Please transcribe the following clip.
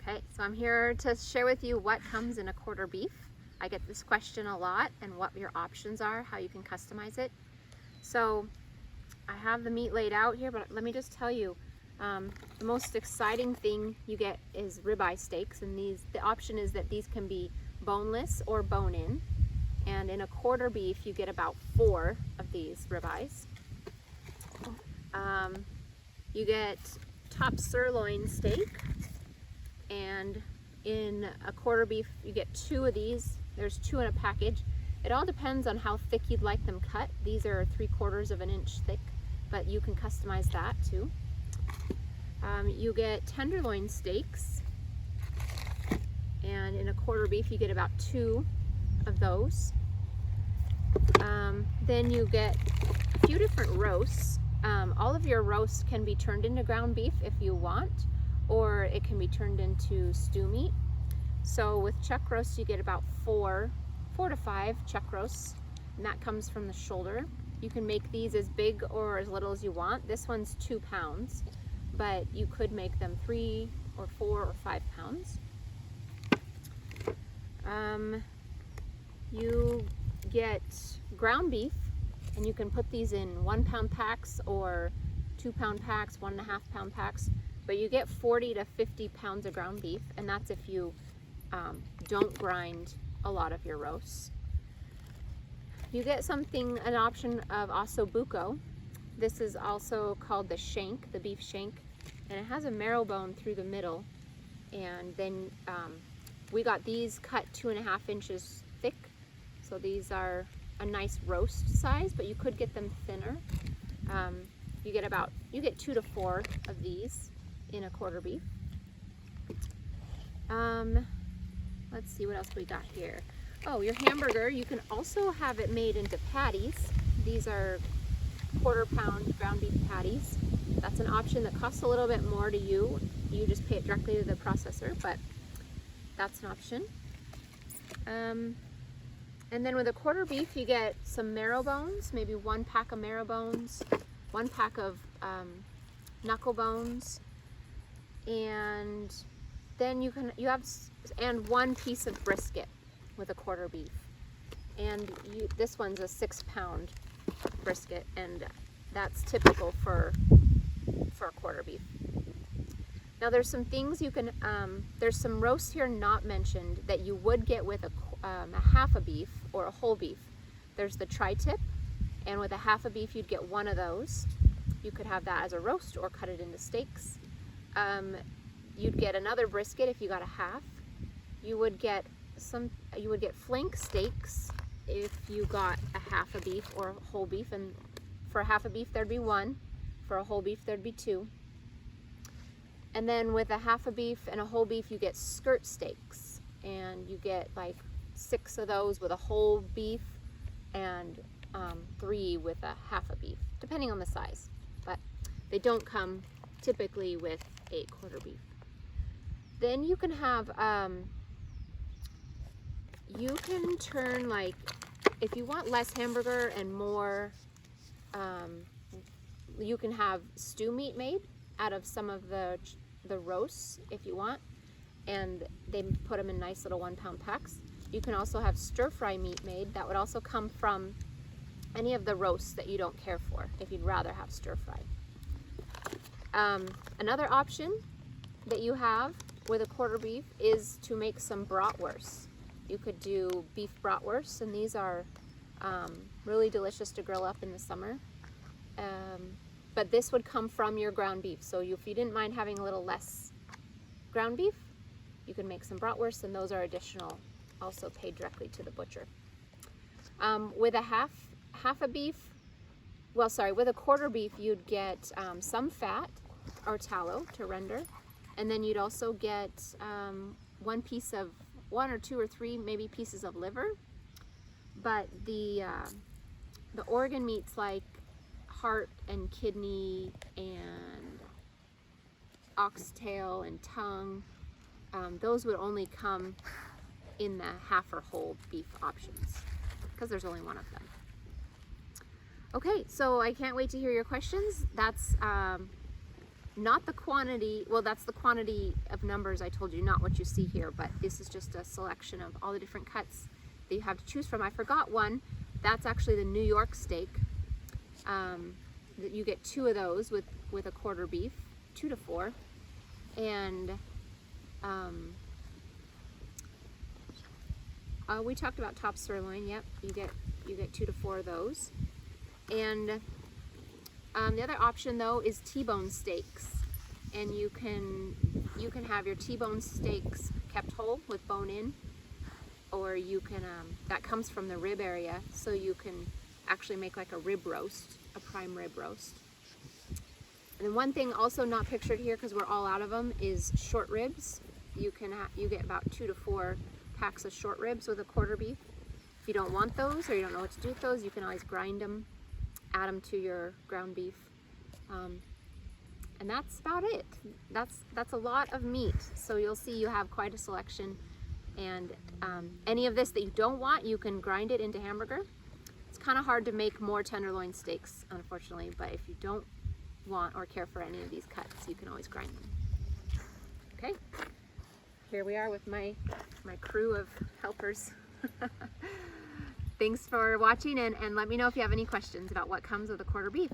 Okay, so I'm here to share with you what comes in a quarter beef. I get this question a lot and what your options are, how you can customize it. So I have the meat laid out here, but let me just tell you, the most exciting thing you get is ribeye steaks, and the option is that these can be boneless or bone-in. And in a quarter beef, you get about 4 of these ribeyes. You get top sirloin steak, and in a quarter beef, you get 2 of these. There's 2 in a package. It all depends on how thick you'd like them cut. These are 3/4 of an inch thick, but you can customize that too. You get tenderloin steaks, and in a quarter beef, you get about 2 of those. Then you get a few different roasts. All of your roasts can be turned into ground beef if you want, or it can be turned into stew meat. So with chuck roast, you get about 4 to 5 chuck roasts, and that comes from the shoulder. You can make these as big or as little as you want. This one's 2 pounds, but you could make them 3 or 4 or 5 pounds. You get ground beef, and you can put these in 1 pound packs or 2 pound packs, 1.5 pound packs, but you get 40 to 50 pounds of ground beef, and that's if you don't grind a lot of your roasts. You get an option of osso buco. This is also called the shank, the beef shank, and it has a marrow bone through the middle. And then we got these cut 2.5 inches thick, so these are a nice roast size, but you could get them thinner. You get 2 to 4 of these in a quarter beef. Let's see what else we got here. Oh, your hamburger, you can also have it made into patties. These are 1/4 pound ground beef patties. That's an option that costs a little bit more to you. You just pay it directly to the processor, but that's an option. And then with a quarter beef, you get some marrow bones, maybe 1 pack of marrow bones, 1 pack of knuckle bones, and then you have 1 piece of brisket with a quarter beef. And this one's a 6 pound brisket, and that's typical for a quarter beef. Now there's some things you can, there's some roasts here not mentioned that you would get with a half a beef or a whole beef. There's the tri-tip, and with a half a beef you'd get 1 of those. You could have that as a roast or cut it into steaks. You'd get another brisket if you got a half. You would get flank steaks if you got a half a beef or a whole beef, and for a half a beef there'd be 1, for a whole beef there'd be 2. And then with a half a beef and a whole beef you get skirt steaks, and you get like 6 of those with a whole beef, and 3 with a half a beef, depending on the size, but they don't come typically with a quarter beef. Then you can have, you can turn, like, if you want less hamburger and more, you can have stew meat made out of some of the roasts if you want, and they put them in nice little 1 pound packs. You can also have stir fry meat made. That would also come from any of the roasts that you don't care for, if you'd rather have stir fry. Another option that you have with a quarter beef is to make some bratwursts. You could do beef bratwursts, and these are really delicious to grill up in the summer. But this would come from your ground beef, so if you didn't mind having a little less ground beef, you can make some bratwursts, and those are additional, also paid directly to the butcher. With a half a beef, well, sorry, with a quarter beef, you'd get some fat or tallow to render, and then you'd also get 1 or 2 or 3 maybe pieces of liver. But the organ meats like heart and kidney and oxtail and tongue, those would only come in the half or whole beef options, because there's only 1 of them. Okay, so I can't wait to hear your questions. That's not the quantity, well, that's the quantity of numbers I told you, not what you see here, but this is just a selection of all the different cuts that you have to choose from. I forgot one. That's actually the New York steak. That you get 2 of those with a quarter beef, 2 to 4. And we talked about top sirloin. Yep, you get 2 to 4 of those. And the other option though is T-bone steaks, and you can have your T-bone steaks kept whole with bone in, or you can that comes from the rib area, so you can actually make like a rib roast, a prime rib roast. And then one thing also not pictured here, because we're all out of them, is short ribs. You get about 2 to 4 packs of short ribs with a quarter beef. If you don't want those, or you don't know what to do with those, you can always grind them, add them to your ground beef, and that's about it. That's a lot of meat, so you'll see you have quite a selection. And any of this that you don't want, you can grind it into hamburger. It's kind of hard to make more tenderloin steaks, unfortunately, but if you don't want or care for any of these cuts, you can always grind them. Okay, here we are with my crew of helpers. Thanks for watching, and let me know if you have any questions about what comes with a quarter beef.